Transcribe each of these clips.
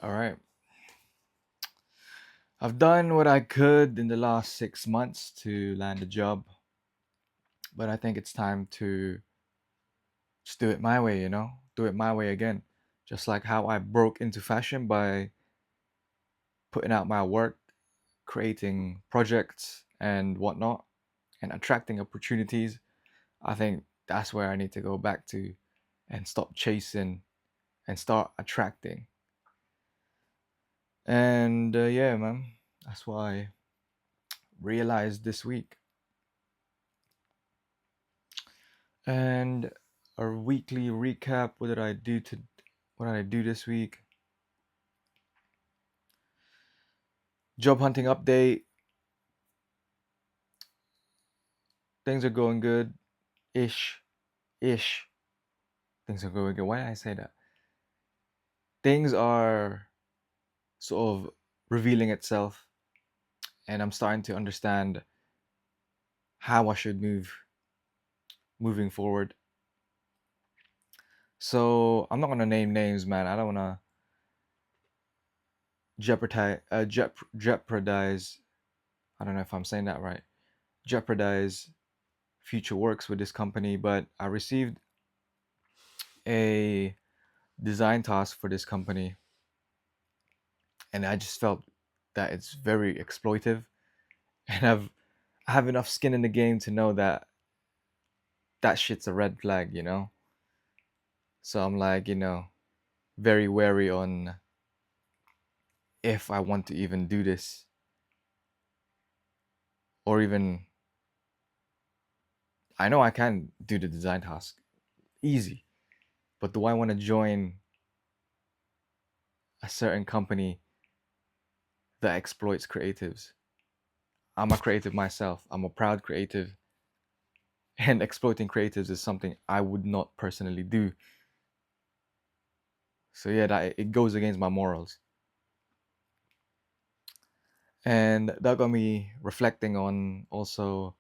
All right. I've done what I could in the last 6 months to land a job, but I think it's time to just do it my way, Do it my way again. Just like how I broke into fashion by putting out my work, creating projects and whatnot, and attracting opportunities. I think that's where I need to go back to and stop chasing and start attracting. And yeah, man, that's what I realized this week. And our weekly recap. What did I do this week? Job hunting update. Things are going good. Ish. Ish. Things are going good. Why did I say that? Things are sort of revealing itself, and I'm starting to understand how I should moving forward. So I'm not gonna name names, man. I don't wanna jeopardize. I don't know if I'm saying that right. Jeopardize future works with this company, but I received a design task for this company, and I just felt that it's very exploitive, and I have enough skin in the game to know that that shit's a red flag. So I'm like, very wary on if I want to even do this, or even I know I can do the design task easy, but do I want to join a certain company that exploits creatives? I'm a creative myself. I'm a proud creative, and exploiting creatives is something I would not personally do. So yeah, that it goes against my morals, and that got me reflecting on also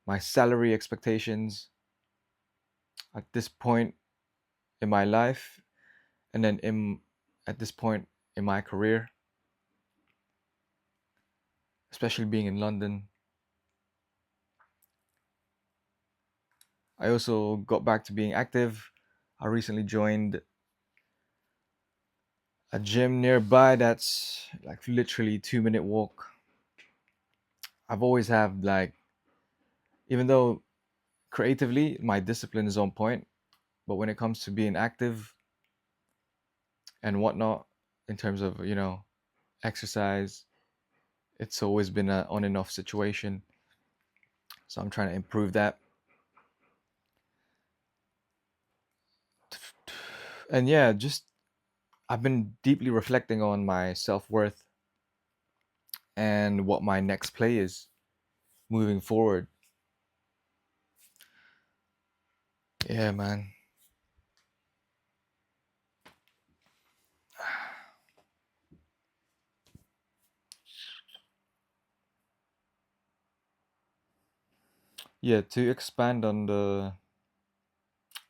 my salary expectations at this point in my life, and then in at this point in my career, especially being in London. I also got back to being active. I recently joined a gym nearby that's like literally 2 minute walk. I've always had like, even though creatively my discipline is on point, but when it comes to being active and whatnot, in terms of exercise, it's always been a on and off situation. So I'm trying to improve that. And yeah, just I've been deeply reflecting on my self-worth and what my next play is moving forward. Yeah, man. Yeah, to expand on the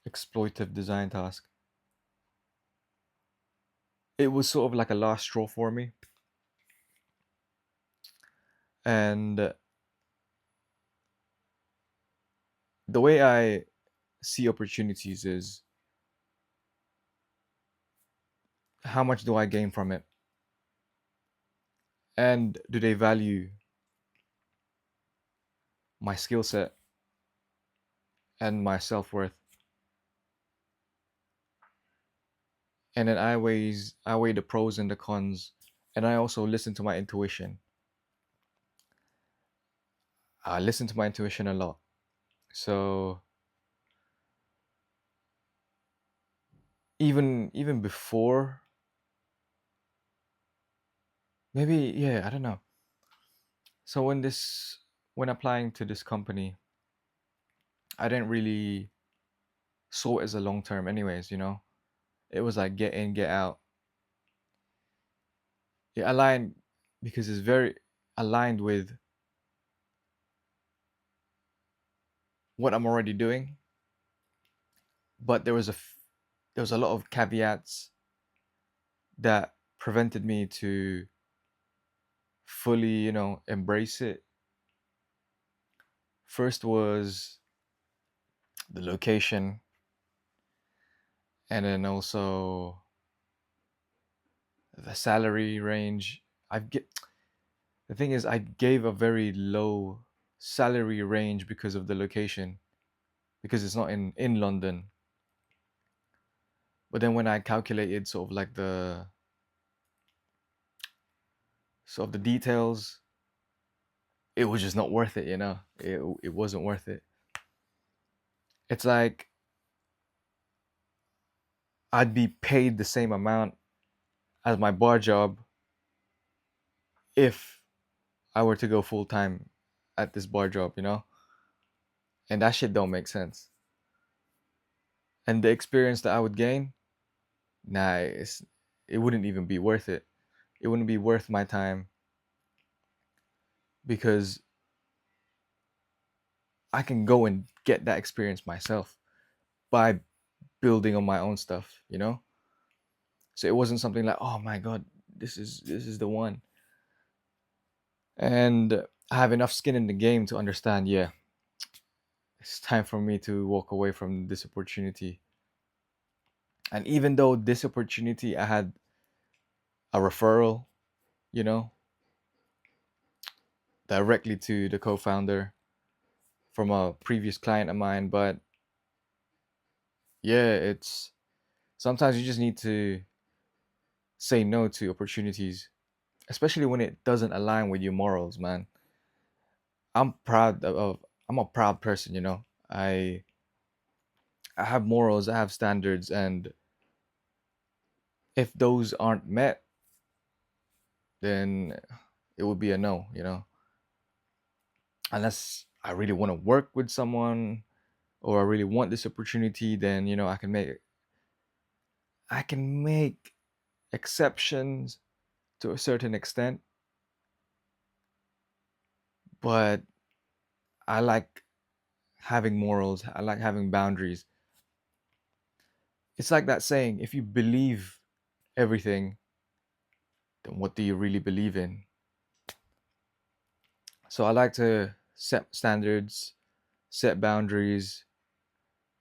exploitive design task, it was sort of like a last straw for me. And the way I see opportunities is, how much do I gain from it? And do they value my skill set and my self worth? And then I weigh the pros and the cons, and I also listen to my intuition. I listen to my intuition a lot. So even before, maybe, yeah, I don't know. So when applying to this company, I didn't really saw it as a long term anyways. It was like get in, get out. It aligned because it's very aligned with what I'm already doing, but there was a lot of caveats that prevented me to fully, embrace it. First was the location, and then also the salary range. The thing is, I gave a very low salary range because of the location, because it's not in London. But then when I calculated sort of like the sort of the details, it was just not worth it, it wasn't worth it. It's like I'd be paid the same amount as my bar job if I were to go full time at this bar job. And that shit don't make sense. And the experience that I would gain, nah, it wouldn't even be worth it. It wouldn't be worth my time because I can go and get that experience myself by building on my own stuff. So it wasn't something like, oh my god, this is the one. And I have enough skin in the game to understand, yeah, it's time for me to walk away from this opportunity. And even though this opportunity, I had a referral, you know, directly to the co-founder from a previous client of mine, but yeah, it's sometimes you just need to say no to opportunities, especially when it doesn't align with your morals, man. I'm a proud person. I have morals, I have standards, and if those aren't met, then it would be a no. Unless I really want to work with someone or I really want this opportunity, then I can make exceptions to a certain extent, but I like having morals, I like having boundaries. It's like that saying, if you believe everything, then what do you really believe in? So I like to set standards, set boundaries,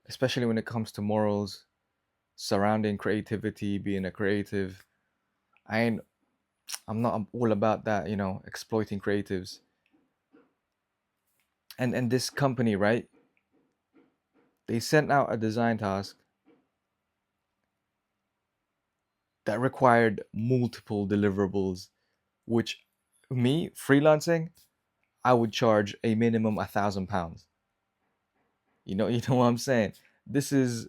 especially when it comes to morals surrounding creativity, being a creative. I ain't I'm all about that, exploiting creatives. And this company, right? They sent out a design task that required multiple deliverables, which me freelancing, I would charge a minimum £1,000. You know what I'm saying? This is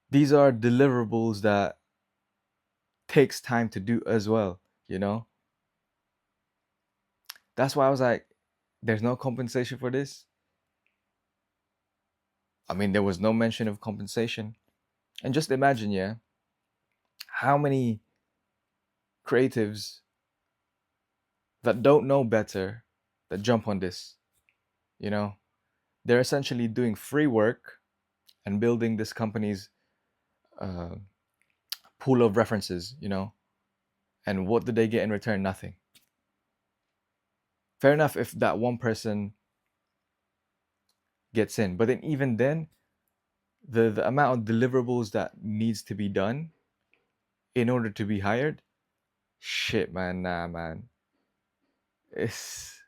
these are deliverables that takes time to do as well, you know? That's why I was like, there's no compensation for this. I mean, there was no mention of compensation. And just imagine, yeah, how many creatives that don't know better that jump on this, you know? They're essentially doing free work and building this company's uh, pool of references. And what do they get in return? Nothing. Fair enough if that one person gets in, but then even then, the amount of deliverables that needs to be done in order to be hired, shit, man, nah, man, it's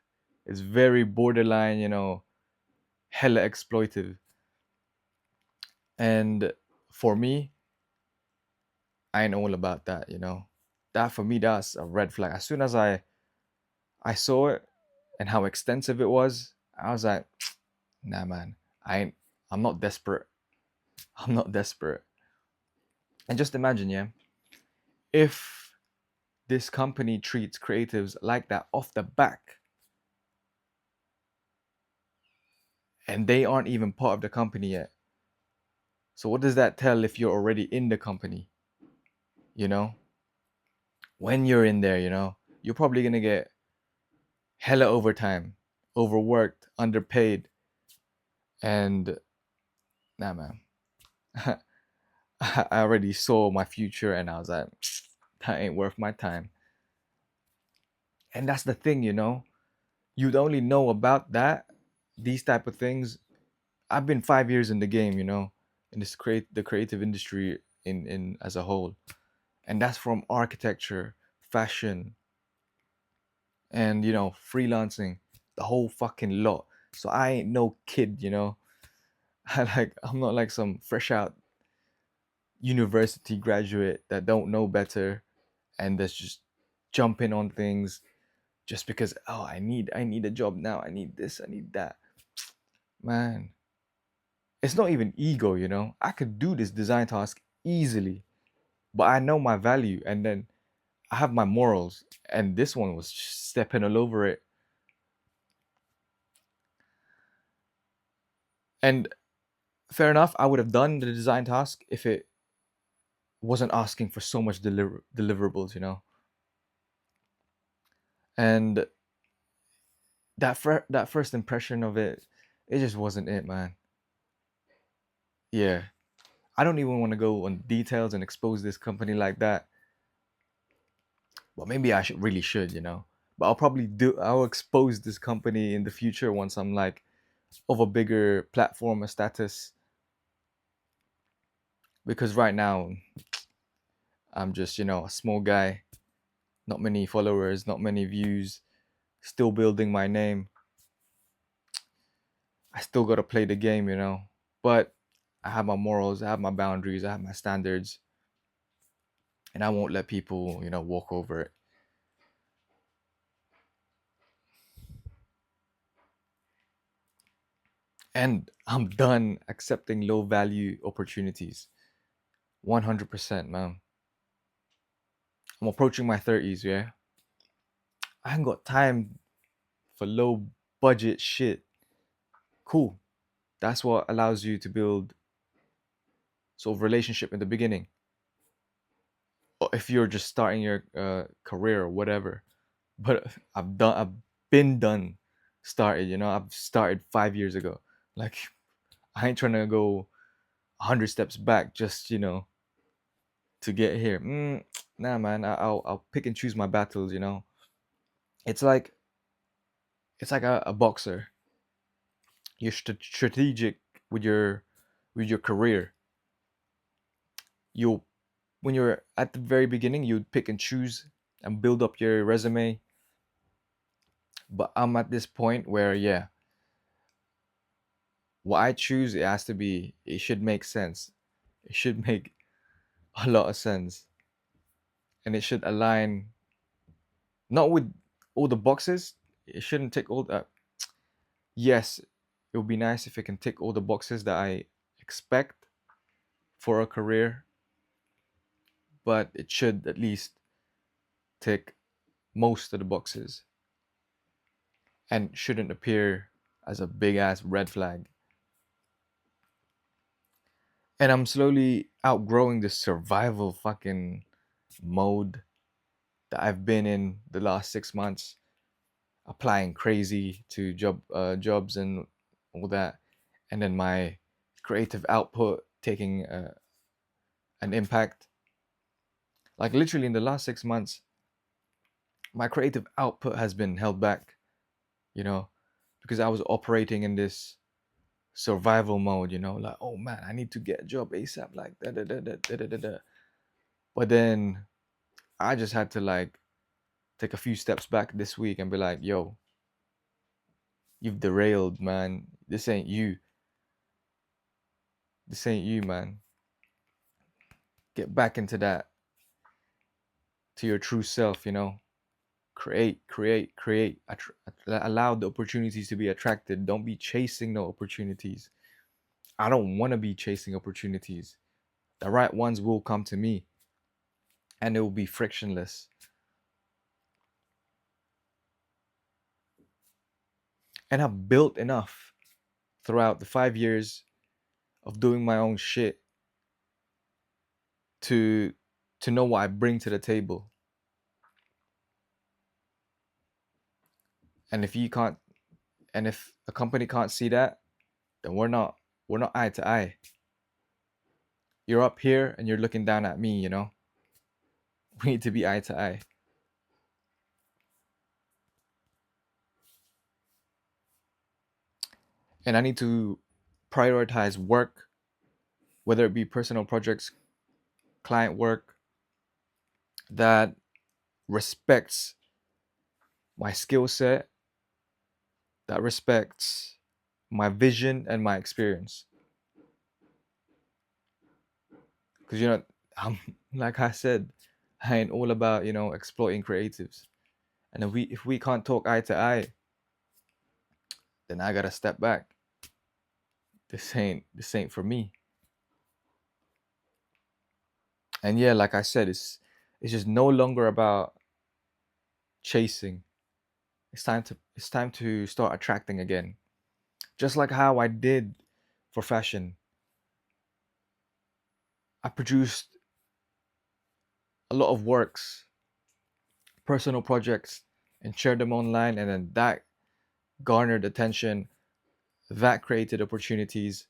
it's very borderline, hella exploitive. And for me, I ain't all about that. That for me, that's a red flag. As soon as I saw it and how extensive it was, I was like, nah, man, I ain't. I'm not desperate. I'm not desperate. And just imagine, yeah, if this company treats creatives like that off the back, and they aren't even part of the company yet. So what does that tell if you're already in the company? You know, when you're in there, you're probably gonna get hella overtime, overworked, underpaid, and nah, man. I already saw my future, and I was like, that ain't worth my time. And that's the thing, you'd only know about these type of things. I've been 5 years in the game, in the creative industry in as a whole, and that's from architecture, fashion, and freelancing, the whole fucking lot. So I ain't no kid, I'm not like some fresh out university graduate that don't know better and that's just jumping on things just because, oh, I need a job now, I need this, I need that. Man, it's not even ego, I could do this design task easily, but I know my value, and then I have my morals, and this one was just stepping all over it. And fair enough, I would have done the design task if it wasn't asking for so much deliverables, and that first impression of it just wasn't it, man. Yeah, I don't even want to go on details and expose this company like that. Well, maybe I should, but I'll expose this company in the future once I'm like of a bigger platform or status, because right now I'm just, a small guy, not many followers, not many views, still building my name. I still got to play the game, but I have my morals, I have my boundaries, I have my standards, and I won't let people, walk over it. And I'm done accepting low value opportunities. 100%, man. I'm approaching my 30s, yeah. I ain't got time for low budget shit. Cool. That's what allows you to build sort of relationship in the beginning. Or if you're just starting your career or whatever. But I've been done, started. I've started 5 years ago. Like I ain't trying to go 100 steps back just to get here. Nah, man. I'll pick and choose my battles. It's like a boxer. You're strategic with your career. You When you're at the very beginning, you pick and choose and build up your resume. But I'm at this point where, yeah, what I choose, it should make sense. It should make a lot of sense, and it should align not with all the boxes. It shouldn't tick all the. Yes, it would be nice if it can tick all the boxes that I expect for a career, but it should at least tick most of the boxes and shouldn't appear as a big ass red flag. And I'm slowly outgrowing this survival fucking mode that I've been in the last 6 months, applying crazy to jobs and all that, and then my creative output taking an impact. Like literally in the last 6 months, my creative output has been held back, you know, because I was operating in this survival mode, like, oh man, I need to get a job ASAP, like da da da da da da da. Da. But then I just had to like take a few steps back this week and be like, yo, you've derailed, man. This ain't you. This ain't you, man. Get back into that, to your true self, Create, create, create. Allow the opportunities to be attracted. Don't be chasing no opportunities. I don't want to be chasing opportunities. The right ones will come to me, and it will be frictionless. And I've built enough throughout the 5 years of doing my own shit to know what I bring to the table. And if you can't, and if a company can't see that, then we're not eye to eye. You're up here and you're looking down at me, you know? We need to be eye to eye. And I need to prioritize work, whether it be personal projects, client work, that respects my skill set, that respects my vision and my experience. Because, you know, I'm, like I said, I ain't all about, you know, exploiting creatives. And if we can't talk eye to eye, then I gotta step back. This ain't for me. And yeah, like I said, it's just no longer about chasing. It's time to start attracting again. Just like how I did for fashion. I produced a lot of works, personal projects, and shared them online, and then that garnered attention, that created opportunities.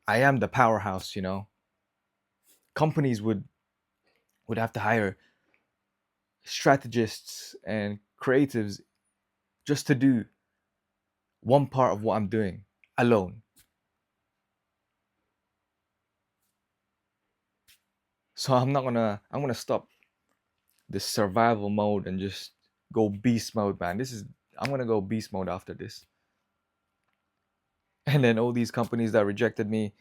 I am the powerhouse, you know. Companies would have to hire strategists and creatives just to do one part of what I'm doing alone. So I'm gonna stop this survival mode and just go beast mode, man. I'm gonna go beast mode after this. And then all these companies that rejected me,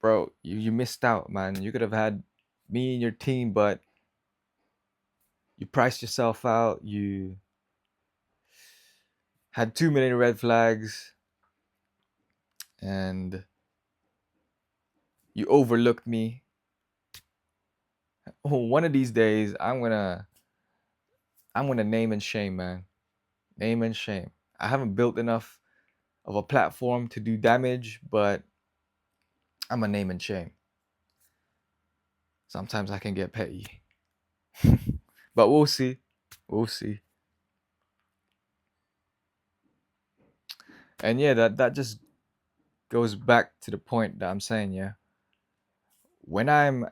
bro, you missed out, man. You could have had me and your team, but you priced yourself out. You had too many red flags, and you overlooked me. Oh, one of these days, I'm gonna name and shame, man. Name and shame. I haven't built enough of a platform to do damage, but I'm a name and shame. Sometimes I can get petty, but we'll see. We'll see. And yeah, that just goes back to the point that I'm saying. Yeah, when I'm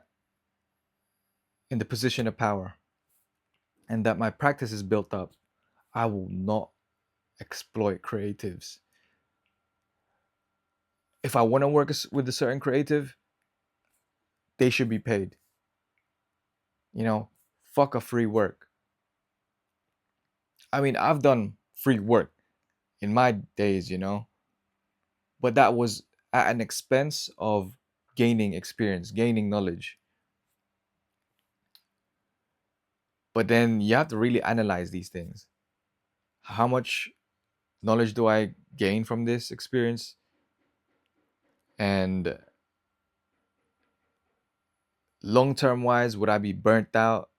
in the position of power and that my practice is built up, I will not exploit creatives. If I want to work with a certain creative, they should be paid. You know, fuck a free work. I mean, I've done free work in my days, you know, but that was at an expense of gaining experience, gaining knowledge. But then you have to really analyze these things. How much knowledge do I gain from this experience? And long term wise, would I be burnt out?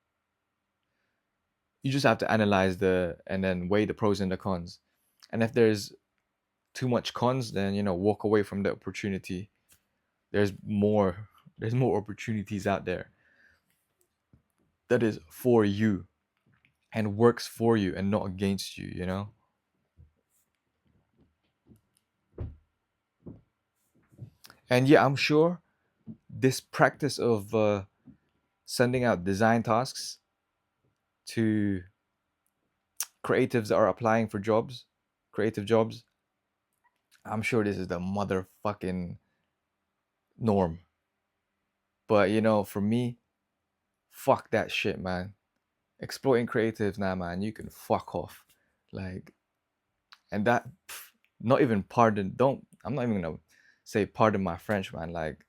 You just have to analyze and then weigh the pros and the cons. And if there's too much cons, then you know, walk away from the opportunity. There's more there's more opportunities out there that is for you and works for you and not against you, you know? And yeah, I'm sure this practice of sending out design tasks to creatives that are applying for jobs, creative jobs, I'm sure this is the motherfucking norm. But you know, for me, fuck that shit, man. Exploiting creatives, nah, man, you can fuck off. Like, and that, not even pardon, don't, I'm not even gonna say pardon my French, man. Like,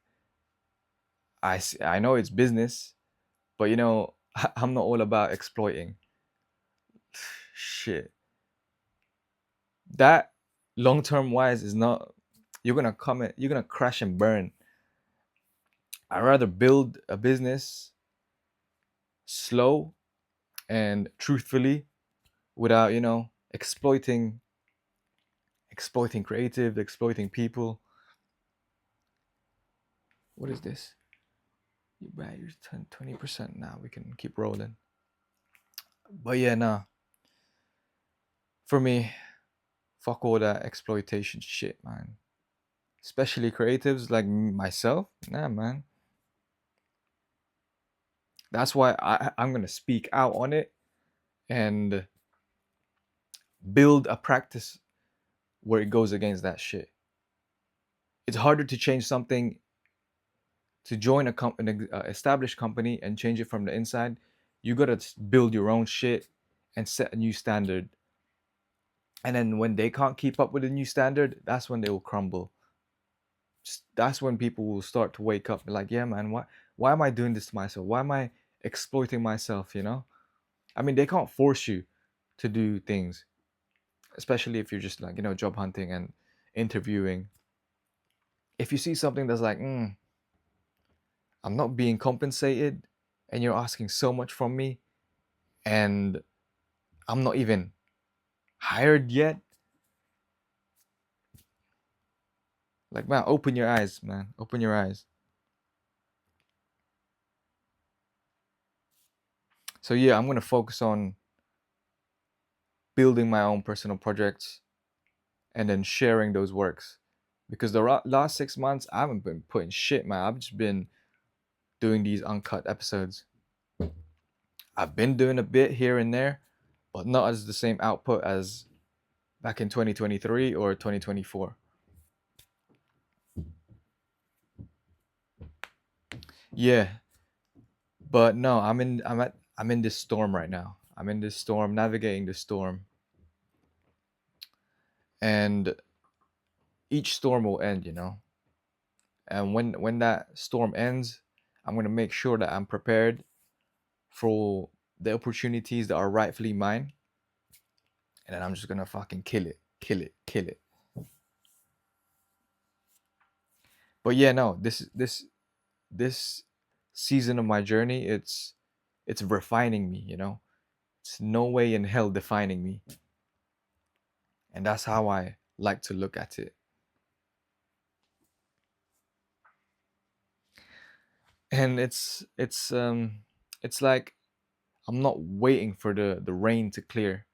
I know it's business, but you know, I'm not all about exploiting. Shit. That long term wise is not, you're gonna crash and burn. I'd rather build a business slow and truthfully without, you know, exploiting creative, exploiting people. What is this? You buy your 20% now. We can keep rolling. But yeah, nah. For me, fuck all that exploitation shit, man. especially creatives like myself. Nah, man. That's why I'm gonna speak out on it and build a practice where it goes against that shit. It's harder to change something, to join an established company and change it from the inside. You gotta build your own shit and set a new standard. And then when they can't keep up with the new standard, that's when they will crumble. That's when people will start to wake up like, yeah, man, why am I doing this to myself? Why am I exploiting myself? I mean, they can't force you to do things, especially if you're just like, job hunting and interviewing. If you see something that's like, I'm not being compensated, and you're asking so much from me, and I'm not even hired yet, like, man, open your eyes, man. Open your eyes. So yeah, I'm gonna focus on building my own personal projects and then sharing those works, because the last 6 months I haven't been putting shit, man. I've just been doing these uncut episodes. I've been doing a bit here and there, but not as the same output as back in 2023 or 2024. Yeah, but no, I'm in this storm right now. I'm in this storm, navigating the storm, and each storm will end. And when that storm ends, I'm gonna make sure that I'm prepared for the opportunities that are rightfully mine, and then I'm just gonna fucking kill it, kill it, kill it. But yeah, no, this season of my journey, it's refining me. It's no way in hell defining me, and that's how I like to look at it. And it's like I'm not waiting for the rain to clear.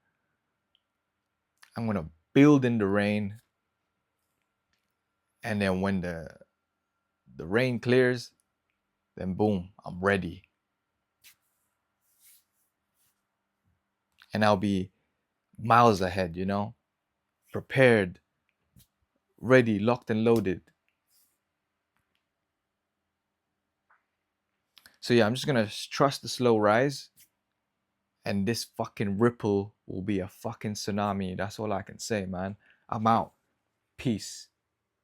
I'm gonna build in the rain, and then when the rain clears, then boom, I'm ready, and I'll be miles ahead, prepared, ready, locked and loaded. So yeah, I'm just gonna trust the slow rise, and this fucking ripple will be a fucking tsunami. That's all I can say, man. I'm out. Peace.